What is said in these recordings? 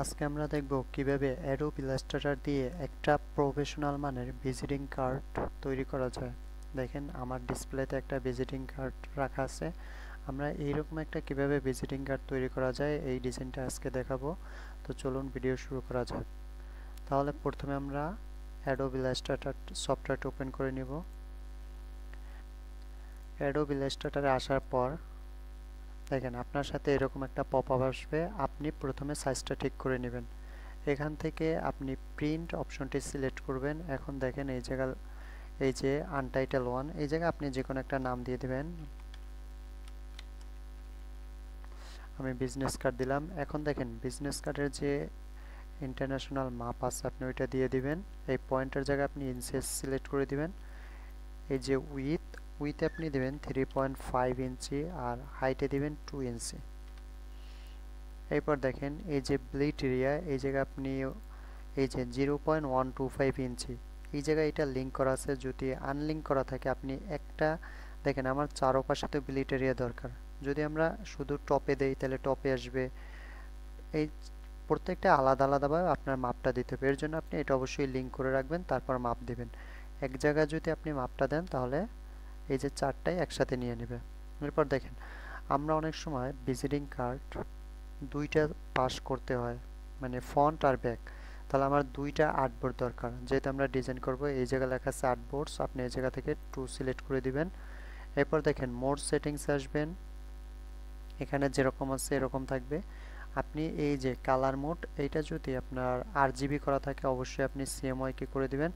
আজকে আমরা দেখব কিভাবে অ্যাডোব ইলাস্ট্রেটর দিয়ে একটা প্রফেশনাল মানের ভিজিটিং কার্ড তৈরি করা যায়। দেখেন আমার ডিসপ্লেতে একটা ভিজিটিং কার্ড রাখা আছে। আমরা এইরকম একটা কিভাবে ভিজিটিং কার্ড তৈরি করা যায় এই ডিজাইনটা আজকে দেখাবো। তো চলুন ভিডিও শুরু করা যাক। তাহলে প্রথমে আমরা অ্যাডোব ইলাস্ট্রেটর সফটওয়্যারটা ওপেন করে নিব। অ্যাডোব ইলাস্ট্রেটরে আসার পর দেখেন আপনার সাথে এরকম একটা পপ আপ আসবে। আপনি প্রথমে সাইজটা ঠিক করে নেবেন। এখান থেকে আপনি প্রিন্ট অপশনটি সিলেক্ট করবেন। এখন দেখেন এই জায়গা এই যে আনটাইটেল ওয়ান এই জায়গায় আপনি যে কোনো একটা নাম দিয়ে দিবেন। আমি বিজনেস কার্ড দিলাম। এখন দেখেন বিজনেস কার্ডের যে ইন্টারন্যাশনাল মাপ আছে আপনি ওইটা দিয়ে দিবেন। এই পয়েন্টের জায়গায় আপনি ইঞ্চেস সিলেক্ট করে দিবেন। এই যে উইথে আপনি দিবেন 3.5 ইঞ্চি আর হাইটে দিবেন 2 ইঞ্চি। এরপর দেখেন এই যে ব্লিট এরিয়া এই জায়গায় আপনি এই যে 0.125 ইঞ্চি এই জায়গায় এটা লিঙ্ক করা আছে। যদি আনলিঙ্ক করা থাকে আপনি একটা দেখেন আমার চারপাশে তো ব্লিট এরিয়া দরকার। যদি আমরা শুধু টপে দেই তাহলে টপে আসবে। এই প্রত্যেকটা আলাদা আলাদাভাবে আপনার মাপটা দিতে হবে। এর জন্য আপনি এটা অবশ্যই লিঙ্ক করে রাখবেন, তারপর মাপ দিবেন। এক জায়গায় যদি আপনি মাপটা দেন তাহলে এই যে চারটাই একসাথে নিয়ে নেবে। এরপর দেখেন আমরা অনেক সময় ভিজিটিং কার্ড দুইটা পাস করতে হয়, মানে ফন্ট আর ব্যাক। তাহলে আমার দুইটা আর্টবোর্ড দরকার। যেহেতু আমরা ডিজাইন করব এই জায়গায় লেখা আছে আর্টবোর্ডস, আপনি এই জায়গা থেকে 2 সিলেক্ট করে দিবেন। এরপর দেখেন মোড সেটিংস আসবেন। এখানে যেরকম আছে এরকম থাকবে। আপনি এই যে কালার মোড এইটা যদি আপনার RGB করা থাকে অবশ্যই আপনি CMYK করে দিবেন,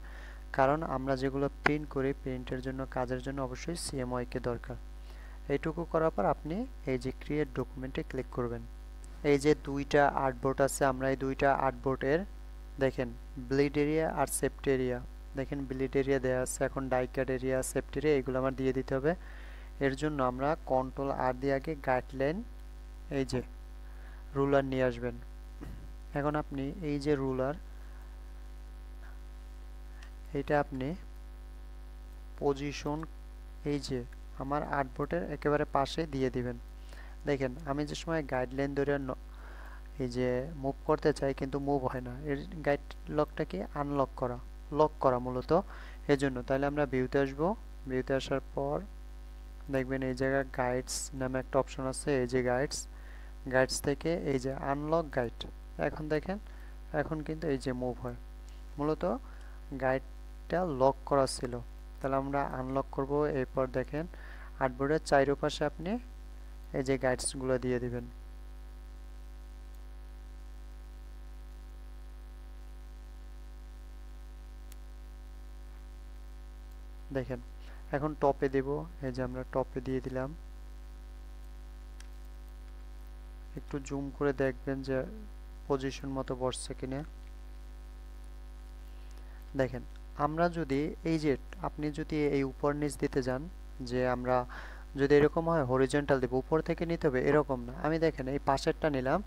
কারণ আমরা যেগুলো প্রিন্ট করি প্রিন্টের জন্য কাজের জন্য অবশ্যই CMYK দরকার। এইটুকু করার পর আপনি এই যে ক্রিয়েট ডকুমেন্টে ক্লিক করবেন। এই যে দুইটা আর্টবোর্ড আছে আমরা এই দুইটা আর্টবোর্ডের দেখেন ব্লিড এরিয়া আর সেফটি এরিয়া, দেখেন ব্লিড এরিয়া দেওয়া আছে। এখন die cut area safety area এগুলো আমার দিয়ে দিতে হবে। এর জন্য আমরা কন্ট্রোল R দিয়ে আগে গাইডলাইন এই যে রুলার নিয়ে আসবেন। এখন আপনি এই যে রুলার এইটা আপনি পজিশন এই যে আমার আর্টবোর্ডের একেবারে পাশে দিয়ে দিবেন। দেখেন আমি যে সময় গাইডলাইন ধরে এই যে মুভ করতে চাই কিন্তু মুভ হয় না। এর গাইড লকটাকে আনলক করা, লক করা মূলত এজন্য। তাহলে আমরা ভিউতে আসব। ভিউতে আসার পর দেখবেন এই জায়গায় গাইডস নামে একটা অপশন আছে। এই যে গাইডস থেকে এই যে আনলক গাইড, এখন দেখেন এখন কিন্তু এই যে মুভ হয়। মূলত গাইডটা লক করা ছিল, তাহলে আমরা আনলক করব। এরপর দেখেন আর্টবোর্ডের চারপাশে আপনি এই যে গাইডসগুলো দিয়ে দিবেন। দেখেন এখন টপে দেব। এই যে আমরা টপে দিয়ে দিলাম। একটু জুম করে দেখবেন যে পজিশন মতো বসছে কিনা। দেখেন আমরা যদি এই যে আপনি যদি এই উপর নিচ দিতে যান, যে আমরা যদি এরকম হয় হরিজন্টাল দেব, উপর থেকে নিতে হবে এরকম না। আমি দেখেন এই পাশেরটা নিলাম,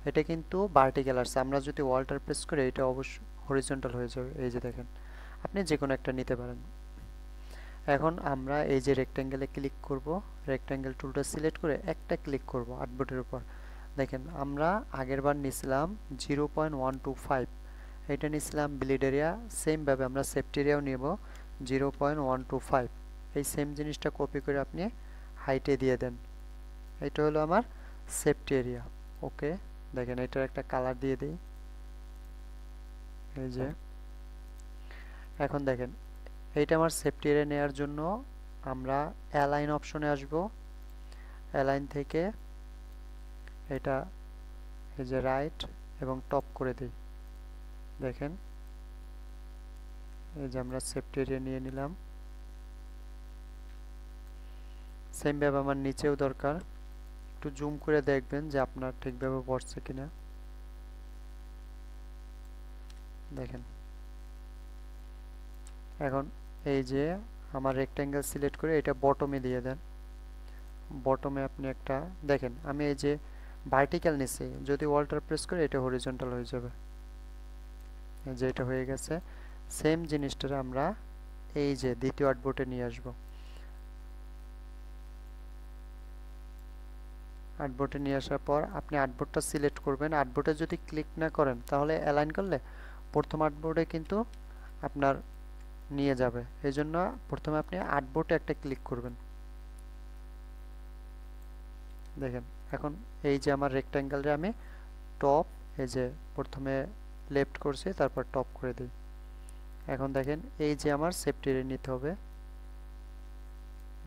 এটা কিন্তু ভার্টিক্যাল আসছে। আমরা যদি ওয়াল্টার প্রেস করি এটা অবশ্য হরিজন্টাল হয়ে যাবে। এই যে দেখেন আপনি যে কোনো একটা নিতে পারেন। এখন আমরা এই যে রেক্ট্যাঙ্গেলে ক্লিক করব। রেক্ট্যাঙ্গেল টুলটা সিলেক্ট করে একটা ক্লিক করব আর্টবোর্ডের উপর। দেখেন আমরা আগেরবার নিয়েছিলাম 0.125, এটা নিয়েছিলাম ব্লিড এরিয়া। সেমভাবে আমরা সেফটি এরিয়াও নেব 0.125। এই সেম জিনিসটা কপি করে আপনি হাইটে দিয়ে দেন। এটা হলো আমার সেফটি এরিয়া। ওকে, দেখেন এটার একটা কালার দিয়ে দিই। এই যে এখন দেখেন এইটা আমার সেফটি এরিয়া নেওয়ার জন্য আমরা অ্যালাইন অপশনে আসব। অ্যালাইন থেকে এটা এই যে রাইট এবং টপ করে দিই। দেখেন এই যে আমরা সেফটি এরিয়া নিয়ে নিলাম। সেম ভাবে আমার নিচেও দরকার। একটু জুম করে দেখবেন যে আপনার ঠিকভাবে বসছে কিনা। দেখেন এখন এই যে আমার রেক্ট্যাঙ্গেল সিলেক্ট করে এটা বটমে দিয়ে দেন। বটমে আপনি একটা দেখেন আমি এই যে ভার্টিক্যাল নিচ্ছি, যদি ওয়াল্টার প্রেস করে এটা হরিজন্টাল হয়ে যাবে। এই যে এটা হয়ে গেছে। সেম জিনিসটা আমরা এই যে দ্বিতীয় আর্টবোর্ডে নিয়ে আসব। আর্টবোর্ডে নিয়ে আসার পর আপনি আর্টবোর্ডটা সিলেক্ট করবেন। আর্টবোর্ডে যদি ক্লিক না করেন তাহলে অ্যালাইন করলে প্রথম আর্টবোর্ডে কিন্তু আপনার নিয়ে যাবে। এই জন্য প্রথমে আপনি আর্টবোর্ডে একটা ক্লিক করবেন। দেখেন এখন এই যে আমার রেক্ট্যাঙ্গেলটা আমি টপ, এই যে প্রথমে লেফট করছি তারপর টপ করে দিই। এখন দেখেন এই যে আমার সেফটি রে নিতে হবে,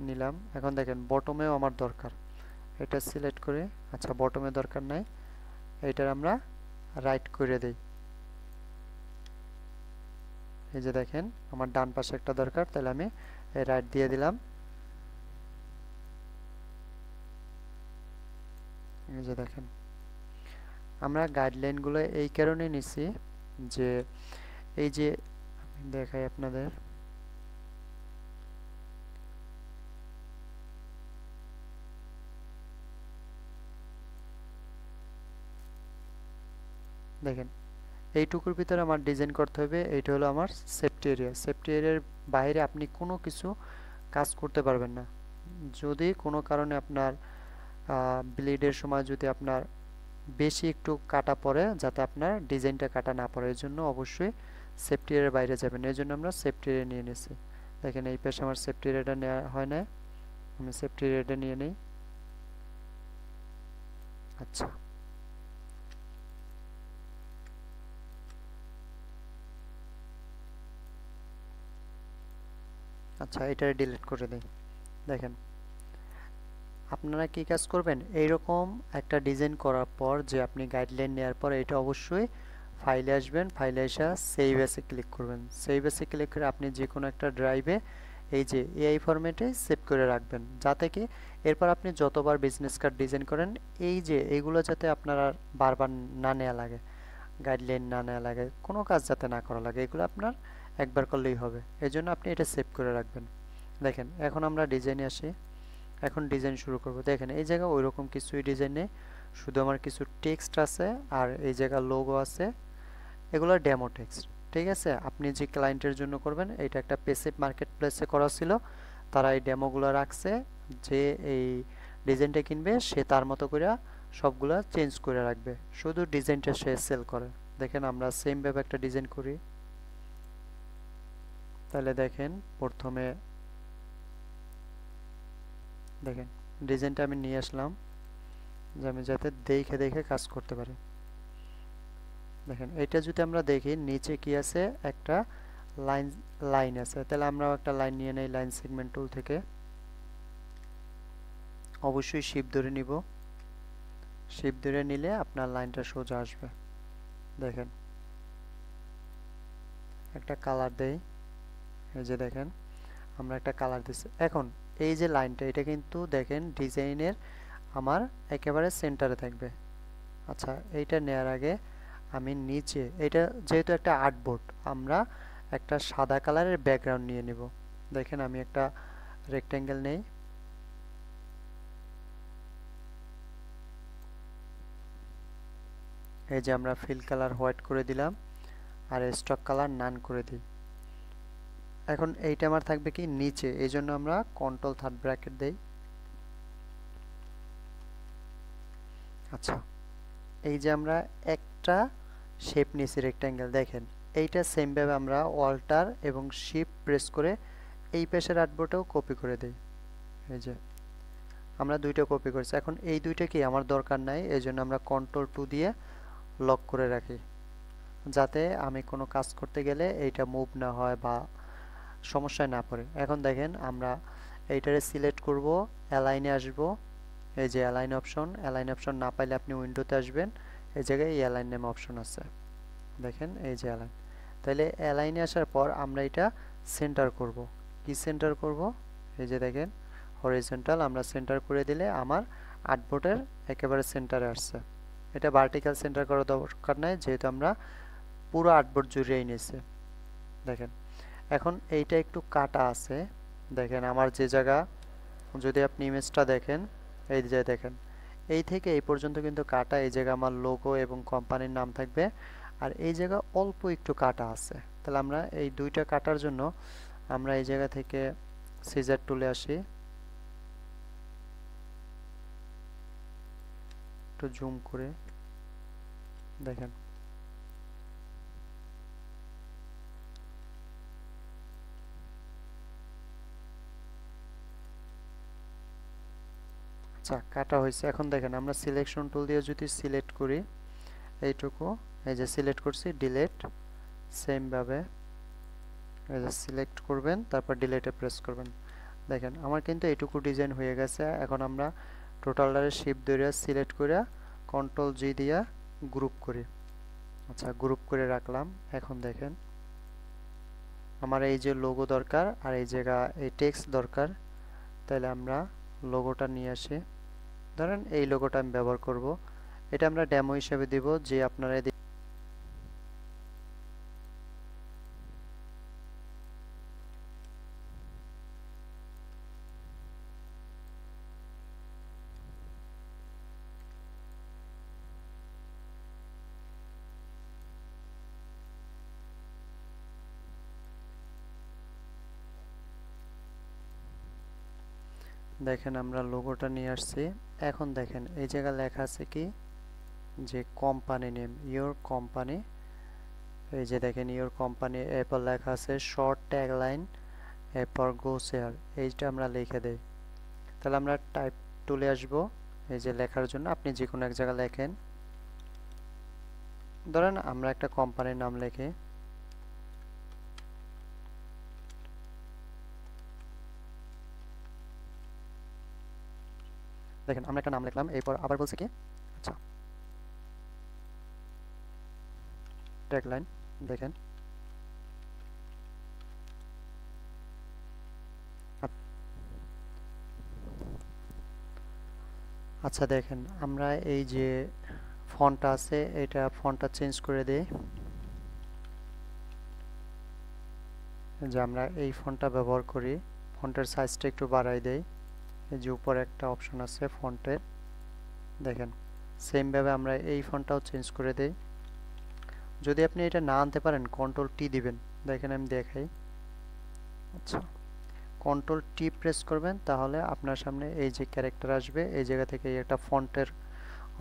নিলাম। এখন দেখেন বটমেও আমার দরকার, এটা সিলেক্ট করে, আচ্ছা বটমে দরকার নাই, এইটার আমরা রাইট করে দেই। এই যে দেখেন আমার ডান পাশে একটা দরকার, তাহলে আমি রাইট দিয়ে দিলাম। এই যে দেখেন আমরা গাইডলাইনগুলো এই কারণে নিছি যে এই যে আমি দেখাই আপনাদের, দেখেন এইটুকুর ভিতরে আমার ডিজাইন করতে হবে। এইটা হলো আমার সেফটি এরিয়া। সেফটি এরিয়ার বাইরে আপনি কোনো কিছু কাজ করতে পারবেন না। যদি কোনো কারণে আপনার ব্লেডের সময় যদি আপনার বেশি একটু কাটা পড়ে, যাতে আপনার ডিজাইনটা কাটা না পড়ে, এই জন্য অবশ্যই সেফটি এরিয়ার বাইরে যাবেন। এই জন্য আমরা সেফটি এরিয়া নিয়ে নিয়েছি। দেখেন এই পাশে আমার সেফটি এরিয়াটা নেওয়া হয় না, আমি সেফটি এরিয়াটা নিয়ে নিই। আচ্ছা আচ্ছা এটা ডিলিট করে দিই। দেখেন আপনারা কি কাজ করবেন, এইরকম একটা ডিজাইন করার পর যে আপনি গাইডলাইন নেওয়ার পর এটা অবশ্যই ফাইলে আসবেন। ফাইলে এসে সেভ এসে ক্লিক করবেন। সেভ এসে ক্লিক করে আপনি যে কোনো একটা ড্রাইভে এই যে এআই ফরম্যাটে সেভ করে রাখবেন, যাতে কি এরপর আপনি যতবার বিজনেস কার্ড ডিজাইন করেন এই যে এইগুলো যাতে আপনার আর বারবার না নেওয়া লাগে, গাইডলাইন না নেওয়া লাগে, কোনো কাজ যাতে না করা লাগে, এগুলো আপনার একবার করলেই হবে। এই জন্য আপনি এটা সেভ করে রাখবেন। দেখেন এখন আমরা ডিজাইনে আসি, এখন ডিজাইন শুরু করব। দেখেন এই জায়গায় ওই রকম কিছুই ডিজাইন নেই, শুধু আমার কিছু টেক্সট আছে আর এই জায়গা লোগো আছে, এগুলো ডেমো টেক্সট। ঠিক আছে, আপনি যে ক্লায়েন্টের জন্য করবেন, এটা একটা পেসিভ মার্কেট প্লেসে করা ছিল, তারা এই ডেমোগুলো রাখছে, যে এই ডিজাইনটা কিনবে সে তার মতো করে সবগুলা চেঞ্জ করে রাখবে, শুধু ডিজাইনটা সে সেল করে। দেখেন আমরা সেম ভাবে একটা ডিজাইন করি। তাহলে দেখেন প্রথমে দেখেন ডিজাইনটা আমি নিয়ে আসলাম, যে আমি যাতে দেখে দেখে কাজ করতে পারি। দেখেন এটা যদি আমরা দেখি নিচে কি আছে, একটা লাইন আছে, তাহলে আমরা একটা লাইন নিয়ে নেই লাইন সেগমেন্ট টুল থেকে। অবশ্যই শিপ ধরে নিব, শিপ ধরে নিলে আপনার লাইনটা সোজা আসবে। দেখেন একটা কালার দেই, এই যে দেখেন আমরা একটা কালার দিচ্ছি। এখন এই যে লাইনটা, এটা কিন্তু দেখেন ডিজাইনের আমার একেবারে সেন্টারে থাকবে। আচ্ছা এইটা নেওয়ার আগে আমি নিচে, এটা যেহেতু একটা আর্টবোর্ড, আমরা একটা সাদা কালারের ব্যাকগ্রাউন্ড নিয়ে নিব। দেখেন আমি একটা রেক্ট্যাঙ্গেল নেই, এই যে আমরা ফিল কালার হোয়াইট করে দিলাম আর স্টক কালার নান করে দিই। এখন এইটা আমার থাকবে কি নিচে, এই জন্য আমরা কন্ট্রোল থার্ড ব্র্যাকেট দেই। আচ্ছা এই যে আমরা একটা শেপ নিয়েছি রেক্ট্যাঙ্গেল, দেখেন এইটা সেম ভাবে আমরা অল্টার এবং শিফট প্রেস করে এই পাশের আর্টবোর্ডেও কপি করে দেই। এই যে আমরা দুইটা কপি করেছি। এখন এই দুইটা কি আমার দরকার নাই, এই জন্য আমরা কন্ট্রোল 2 দিয়ে লক করে রাখি, যাতে আমি কোনো কাজ করতে গেলে এইটা মুভ না হয় বা সমস্যায় না পড়ে। এখন দেখেন আমরা এইটারে সিলেক্ট করব, অ্যালাইনে আসব, এই যে অ্যালাইন অপশন, অ্যালাইন অপশন না পাইলে আপনি উইন্ডোতে আসবেন, এই জায়গায় অ্যালাইন নেম অপশন আছে, দেখেন এই যে অ্যালাইন। তাহলে অ্যালাইনে আসার পর আমরা এটা সেন্টার করব। কি সেন্টার করব, এই যে দেখেন হরিজন্টাল, আমরা সেন্টার করে দিলে আমার আর্টবোর্ডের একেবারে সেন্টারে আসছে। এটা ভার্টিক্যাল সেন্টার করার দরকার নাই, যেহেতু আমরা পুরো আর্টবোর্ড জুড়েই নিয়েছি। দেখেন এখন এইটা একটু কাটা আছে, দেখেন আমার যে জায়গা, যদি আপনি ইমেজটা দেখেন, এই যে দেখেন এই থেকে এই পর্যন্ত কিন্তু কাটা, এই জায়গা আমার লোগো এবং কোম্পানির নাম থাকবে, আর এই জায়গা অল্প একটু কাটা আছে। তাহলে আমরা এই দুইটা কাটার জন্য আমরা এই জায়গা থেকে সিজার টুলে আসি, একটু জুম করে দেখেন। আচ্ছা, কাটা হয়েছে। এখন দেখেন আমরা সিলেকশন টুল দিয়ে যদি সিলেক্ট করি এইটুকু, এই যে সিলেক্ট করছি, ডিলিট, সেম ভাবে এই যে সিলেক্ট করবেন, তারপর ডিলিটে প্রেস করবেন। দেখেন আমার কিন্তু এইটুকু ডিজাইন হয়ে গেছে। এখন আমরা টোটালটারে শিফট ধরে সিলেক্ট করে কন্ট্রোল জি দিয়া গ্রুপ করি। আচ্ছা, গ্রুপ করে রাখলাম। এখন দেখেন আমার এই যে লোগো দরকার আর এই জায়গা এই টেক্সট দরকার, তাহলে আমরা লোগোটা নিয়ে আসি। ধরেন এই লোগোটা আমি ব্যবহার করব, এটা আমরা ডেমো হিসেবে দিব যে আপনারা দেখেন আমরা লোগোটা নিয়ে আসছি। এখন দেখেন এই জায়গায় লেখা আছে কি যে কোম্পানি নেম, ইওর কোম্পানি। এই যে দেখেন ইওর কোম্পানি, এরপর লেখা আছে শর্ট ট্যাগলাইন, এরপর গো শেয়ার। এইটা আমরা লিখে দেই। তাহলে আমরা টাইপ টুলে আসবো এই যে লেখার জন্য। আপনি যে কোনো এক জায়গায় লেখেন, ধরেন আমরা একটা কোম্পানির নাম লিখি। দেখেন আমরা একটা নাম লিখলাম, এরপর আবার বলছে কি আচ্ছা ট্যাগলাইন। দেখেন আচ্ছা, দেখেন আমরা এই যে ফন্টটা আছে এটা ফন্টটা চেঞ্জ করে দেই। যে আমরা এই ফন্টটা ব্যবহার করি, ফন্টের সাইজটা একটু বাড়াই দেই। এই যে উপরে একটা অপশন আছে ফন্টের, দেখেন সেম ভাবে আমরা এই ফন্টটাও চেঞ্জ করে দেই। যদি আপনি এটা না আনতে পারেন কন্ট্রোল টি দিবেন। দেখেন আমি দেখাই। আচ্ছা, কন্ট্রোল টি প্রেস করবেন, তাহলে আপনার সামনে এই যে ক্যারেক্টার আসবে। এই জায়গা থেকে একটা ফন্টের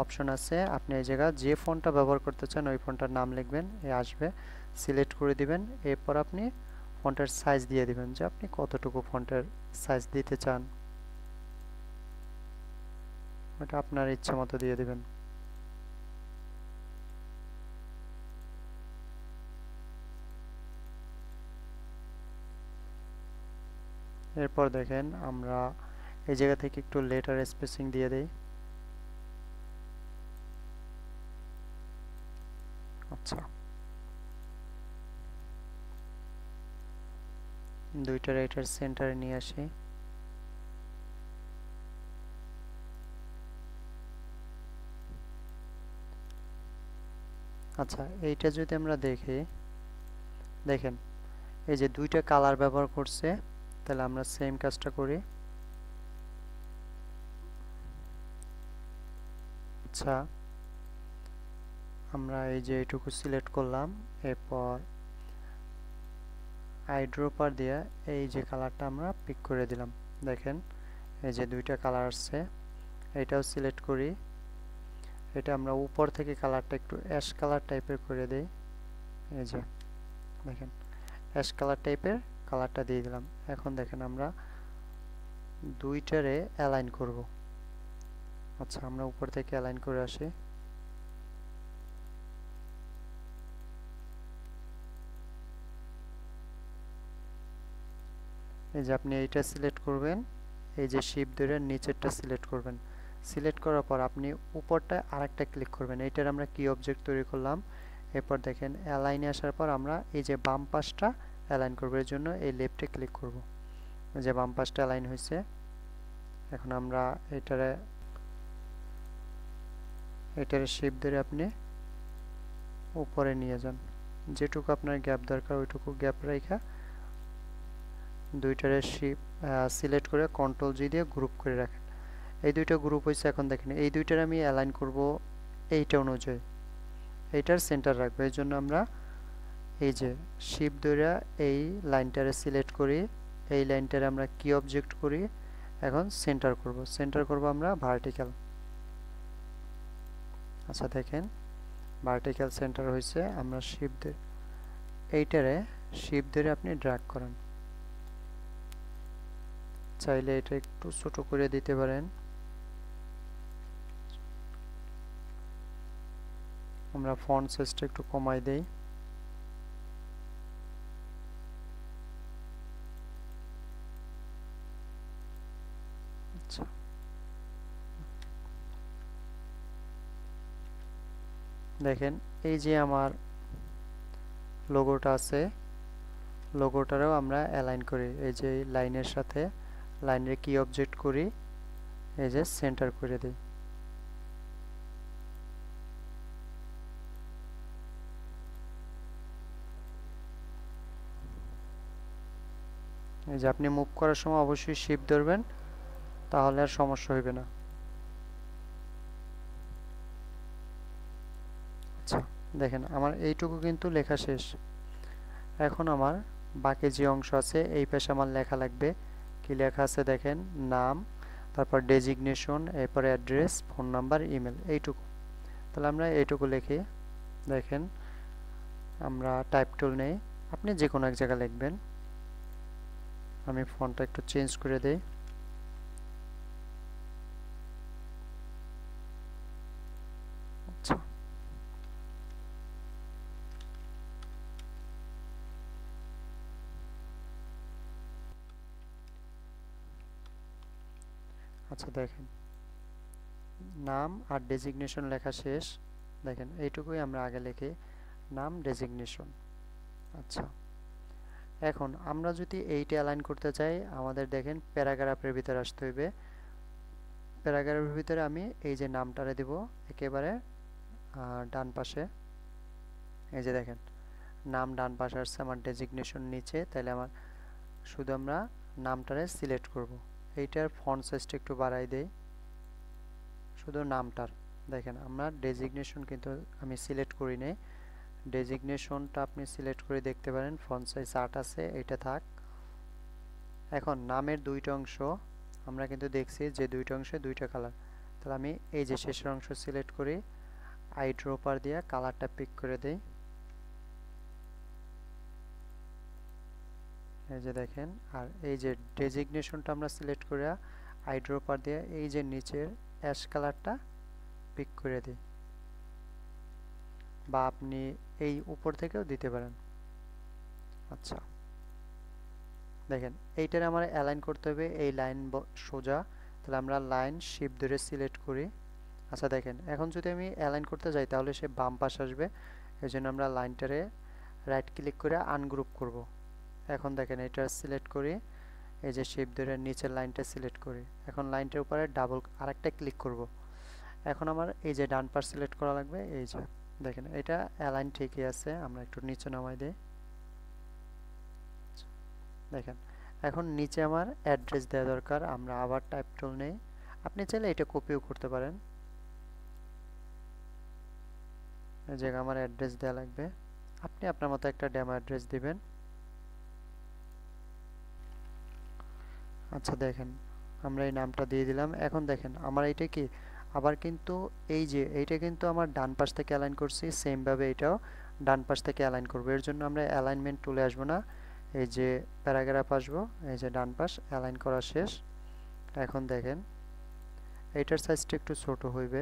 অপশন আছে, আপনি এই জায়গা যে ফন্টটা ব্যবহার করতে চান ওই ফন্টটার নাম লিখবেন, এ আসবে, সিলেক্ট করে দিবেন। এরপর আপনি ফন্টের সাইজ দিয়ে দিবেন যে আপনি কতটুকু ফন্টের সাইজ দিতে চান, ওটা আপনার ইচ্ছা মতো দিয়ে দিবেন। এরপর দেখেন আমরা এই জায়গা থেকে একটু লেটার স্পেসিং দিয়ে দেই। আচ্ছা, দুইটা রাইটার সেন্টারে নিয়ে আসি। আচ্ছা, এইটা যদি আমরা দেখি, দেখেন এই যে দুইটা কালার ব্যবহার করছে, তাহলে আমরা সেম কাজটা করি। আচ্ছা, আমরা এই যে এইটুকু সিলেক্ট করলাম, এরপর আইড্রপার দিয়ে এই যে কালারটা আমরা পিক করে দিলাম। দেখেন এই যে দুইটা কালার আসছে, এটাও সিলেক্ট করি। এটা আমরা উপর থেকে কালারটা একটু অ্যাশ কালার টাইপের করে দেই। এই যে দেখেন অ্যাশ কালার টাইপের কালারটা দিয়ে দিলাম। এখন দেখেন আমরা দুইটারে অ্যালাইন করব। আচ্ছা, আমরা উপর থেকে অ্যালাইন করে আসি। এই যে আপনি এইটা সিলেক্ট করবেন, এই যে শিফট ধরে নিচেরটা সিলেক্ট করবেন। সিলেক্ট করার পর আপনি উপরটায় আরেকটা ক্লিক করবেন। এইটার আমরা কি অবজেক্ট তৈরি করলাম। এরপর দেখেন অ্যালাইনে আসার পর আমরা এই যে বাম পাশটা অ্যালাইন করব, এর জন্য এই লেফটে ক্লিক করব। এই যে বাম পাশটা অ্যালাইন হয়েছে। এখন আমরা এটারে শিফট ধরে আপনি উপরে নিয়ে যান। যেটুকু আপনার গ্যাপ দরকার ওইটুকু গ্যাপ রেখা দুইটারে সিলেক্ট করে কন্ট্রোল জি দিয়ে গ্রুপ করে রাখেন। এই দুইটা গ্রুপ হয়েছে। এখন দেখেন এই দুইটার আমি অ্যালাইন করব এইটা অনুযায়ী, এইটার সেন্টার রাখবো। এই জন্য আমরা এই যে শিফট ধরে এই লাইনটারে সিলেক্ট করি, এই লাইনটারে আমরা কি অবজেক্ট করি, এখন সেন্টার করব। সেন্টার করব আমরা ভার্টিক্যাল। আচ্ছা দেখেন ভার্টিক্যাল সেন্টার হয়েছে। আমরা এইটারে শিপ ধরে আপনি ড্র্যাগ করেন, চাইলে এটা একটু ছোট করে দিতে পারেন। আমরা ফন্ট সাইজটা একটু কমাই দেই। আচ্ছা দেখেন এই যে আমার লোগোটা আছে, লোগোটারও আমরা অ্যালাইন করি এই যে লাইনের সাথে, লাইনের কি অবজেক্ট করি, এই যে সেন্টার করে দিই। এই যে আপনি মুভ করার সময় অবশ্যই শিফট ধরবেন, তাহলে আর সমস্যা হইবে না। আচ্ছা দেখেন আমার এইটুকু কিন্তু লেখা শেষ। এখন আমার বাকি যে অংশ আছে এই পাশে আমার লেখা লাগবে। কি লেখা আছে দেখেন, নাম, তারপর ডেজিগনেশন, এরপর অ্যাড্রেস, ফোন নাম্বার, ইমেল, এইটুকু। তাহলে আমরা এইটুকু লিখি। দেখেন আমরা টাইপ টুল নেই, আপনি যে কোনো এক জায়গায় লিখবেন। আমি ফন্টটা একটু চেঞ্জ করে দেই। আচ্ছা আচ্ছা দেখেন নাম আর ডেজিগনেশন লেখা শেষ। দেখেন এইটুকুই আমরা আগে লিখি, নাম ডেজিগনেশন। আচ্ছা এখন আমরা যদি এইটা অ্যালাইন করতে চাই, আমাদের দেখেন প্যারাগ্রাফের ভিতরে আসতে হইবে। প্যারাগ্রাফের ভিতরে আমি এই যে নামটারে দিব একেবারে ডান পাশে। এই যে দেখেন নাম ডান পাশে আসছে, আমার ডেজিগনেশন নিচে, তাহলে আমার শুধু আমরা নামটারে সিলেক্ট করব। এইটার ফন্ট সাইজটা একটু বাড়াই দেই, শুধু নামটার। দেখেন আমরা ডেজিগনেশন কিন্তু আমি সিলেক্ট করি নাই, ডেজিগনেশনটা আপনি সিলেক্ট করে দেখতে পারেন, ফন্ট সাইজ ৮ আছে, এটা থাক। এখন নামের দুইটা অংশ আমরা কিন্তু দেখছি যে দুইটা অংশে দুইটা কালার, তাহলে আমি এই যে শেষের অংশ সিলেক্ট করি, আই ড্রপার দিয়ে কালারটা পিক করে দেই। এই যে দেখেন, আর এই যে ডেজিগনেশনটা আমরা সিলেক্ট করে আই ড্রপার দিয়ে এই যে নিচের অ্যাশ কালারটা পিক করে দিই, বা আপনি এই উপর থেকেও দিতে পারেন। আচ্ছা দেখেন এইটার আমার অ্যালাইন করতে হবে এই লাইন সোজা, তাহলে আমরা লাইন শিফট ধরে সিলেক্ট করি। আচ্ছা দেখেন এখন যদি আমি অ্যালাইন করতে যাই তাহলে সে বাম পাশে আসবে, এই জন্য আমরা লাইনটারে রাইট ক্লিক করে আনগ্রুপ করব। এখন দেখেন এটা সিলেক্ট করি, এই যে শিফট ধরে নিচের লাইনটা সিলেক্ট করি, এখন লাইনটার উপরে ডাবল আরেকটা ক্লিক করব। এখন আমার এই যে ডান পাশ সিলেক্ট করা লাগবে, এই যে দেখেন এটা অ্যালাইন ঠিকই আছে, আমরা একটু নিচে নামাই দিই। দেখেন এখন নিচে আমার অ্যাড্রেস দেওয়া দরকার, আমরা আবার টাইপ টুল নেই, আপনি চাইলে এটা কপিও করতে পারেন। এই জায়গায় আমার অ্যাড্রেস দেওয়া লাগবে, আপনি আপনার মতো একটা ডেমো অ্যাড্রেস দিবেন। আচ্ছা দেখেন আমরা এই নামটা দিয়ে দিলাম। এখন দেখেন আমার এইটা কি আবার কিন্তু এই যে এইটা কিন্তু আমার ডান পাশ থেকে অ্যালাইন করছি, সেমভাবে এটাও ডান পাশ থেকে অ্যালাইন করবো। এর জন্য আমরা অ্যালাইনমেন্ট টুলে আসবো না, এই যে প্যারাগ্রাফ আসবো, এই যে ডান পাশ অ্যালাইন করা শেষ। এখন দেখেন এইটার সাইজটা একটু ছোট হইবে,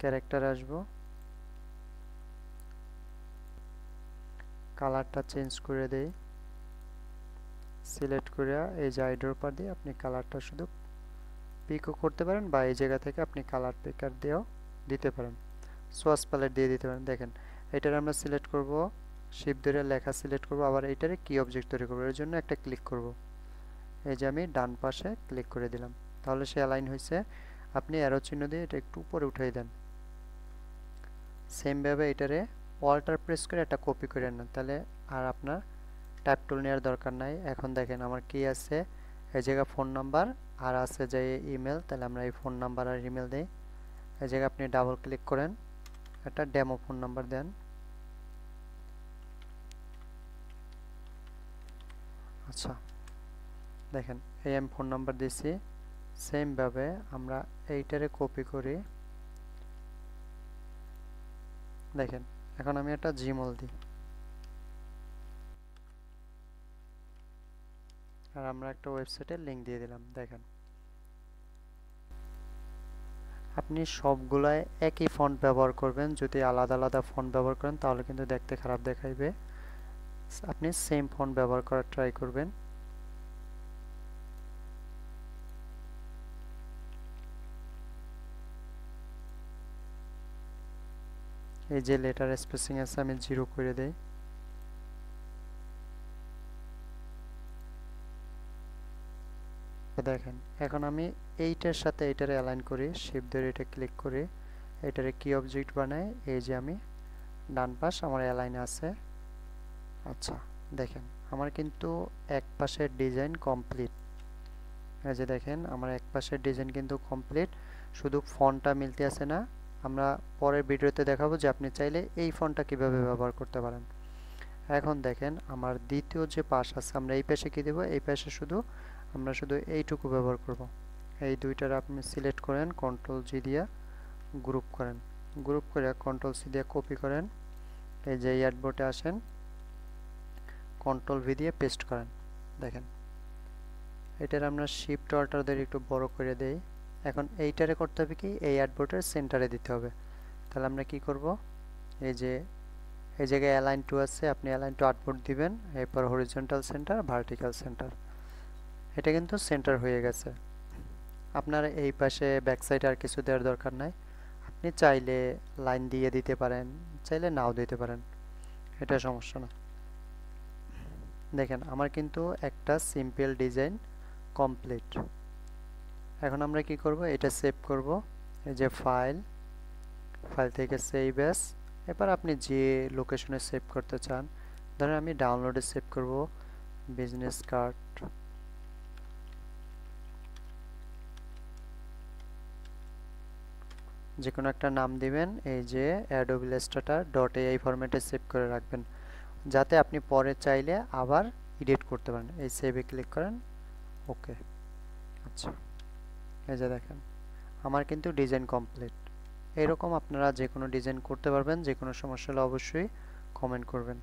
ক্যারেক্টার আসবো, কালারটা চেঞ্জ করে দেই, সিলেক্ট করে এই যে আই ড্রপার দিয়ে আপনি কালারটা শুধু পিকও করতে পারেন, বা এই জায়গা থেকে আপনি কালার পিকার দিয়েও দিতে পারেন, সোয়াস প্যালেট দিয়ে দিতে পারেন। দেখেন এটার আমরা সিলেক্ট করব, শিফট ধরে লেখা সিলেক্ট করব, আবার এইটারে কি অবজেক্ট তৈরি করব, এর জন্য একটা ক্লিক করব। এই যে আমি ডান পাশে ক্লিক করে দিলাম, তাহলে সে অ্যালাইন হয়েছে। আপনি অ্যারো চিহ্ন দিয়ে এটা একটু উপরে উঠিয়ে দেন। সেমভাবে এটারে অল্টার প্রেস করে একটা কপি করে নেন, তাহলে আর আপনার টাইপ টুল নেওয়ার দরকার নাই। এখন দেখেন আমার কি আছে, এই জায়গা ফোন নাম্বার আর আছে যে ইমেল, তাহলে আমরা এই ফোন নাম্বার আর ইমেল দেই। এই জায়গায় আপনি ডাবল ক্লিক করেন, একটা ডেমো ফোন নাম্বার দেন। আচ্ছা দেখেন এই আমি ফোন নাম্বার দিছি। সেম ভাবে আমরা এইটারে কপি করি, দেখেন এখন আমি একটা জিমেল দিই আর আমরা একটা ওয়েবসাইটের লিংক দিয়ে দিলাম। দেখেন আপনি সবগুলাই একই ফন্ট ব্যবহার করবেন, যদি আলাদা আলাদা ফন্ট ব্যবহার করেন তাহলে কিন্তু দেখতে খারাপ দেখাইবে। আপনি সেম ফন্ট ব্যবহার করার ট্রাই করবেন। এই যে লেটার স্পেসিং আছে আমি 0 করে দেই। দেখেন এখন আমি এইটার সাথে এইটারে অ্যালাইন করি, শিফট ধরে এটা ক্লিক করি, এটারে কি অবজেক্ট বানাই, এই যে আমি ডান পাশ আমার অ্যালাইন আছে। আচ্ছা দেখেন আমার কিন্তু এক পাশের ডিজাইন কমপ্লিট। এই যে দেখেন আমার এক পাশের ডিজাইন কিন্তু কমপ্লিট, শুধু ফন্টটা মিলতে আছে না। আমরা পরের ভিডিওতে দেখাবো যে আপনি চাইলে এই ফন্টটা কিভাবে ব্যবহার করতে পারেন। এখন দেখেন আমার দ্বিতীয় যে পাশ আছে, আমরা এই পাশে কি দেব, এই পাশে আমরা শুধু এইটুকু ব্যবহার করব। এই দুইটার আপনি সিলেক্ট করেন, কন্ট্রোল জি দিয়ে গ্রুপ করেন, গ্রুপ করে কন্ট্রোল সি দিয়ে কপি করেন, এই যে অ্যাডবোর্ডে আসেন, কন্ট্রোল ভি দিয়ে পেস্ট করেন। দেখেন এটার আমরা শিফট অল্টার দিয়ে একটু বড় করে দেই। এখন এইটারে করতে হবে কি, এই অ্যাডবোর্ডের সেন্টারে দিতে হবে। তাহলে আমরা কি করব, এই যে এই জায়গায় অ্যালাইন টু আছে, আপনি অ্যালাইন টু আউটপুট দিবেন, এরপর হরিজন্টাল সেন্টার, ভার্টিক্যাল সেন্টার। এটা কিন্তু সেন্টার হয়ে গেছে। আপনার এই পাশে ব্যাক সাইড আর কিছু দেওয়ার দরকার নাই, আপনি চাইলে লাইন দিয়ে দিতে পারেন, চাইলে নাও দিতে পারেন, এটা সমস্যা না। দেখেন আমার কিন্তু একটা সিম্পল ডিজাইন কমপ্লিট। এখন আমরা কি করব, এটা সেভ করব, এই যে ফাইল, ফাইল থেকে সেভ অ্যাজ। এবার আপনি যে লোকেশনে সেভ করতে চান, ধরেন আমি ডাউনলোডে সেভ করব, বিজনেস কার্ড, যে কোনো একটা নাম দিবেন, এই যে অ্যাডোবি ইলাস্ট্রেটর .ai ফরম্যাটে সেভ করে রাখবেন, যাতে আপনি পরে চাইলে আবার এডিট করতে পারেন। এই সেভে ক্লিক করেন, ওকে। আচ্ছা এই যে দেখেন আমার কিন্তু ডিজাইন কমপ্লিট। এরকম আপনারা যে কোনো ডিজাইন করতে পারবেন। যে কোনো সমস্যা হলে অবশ্যই কমেন্ট করবেন।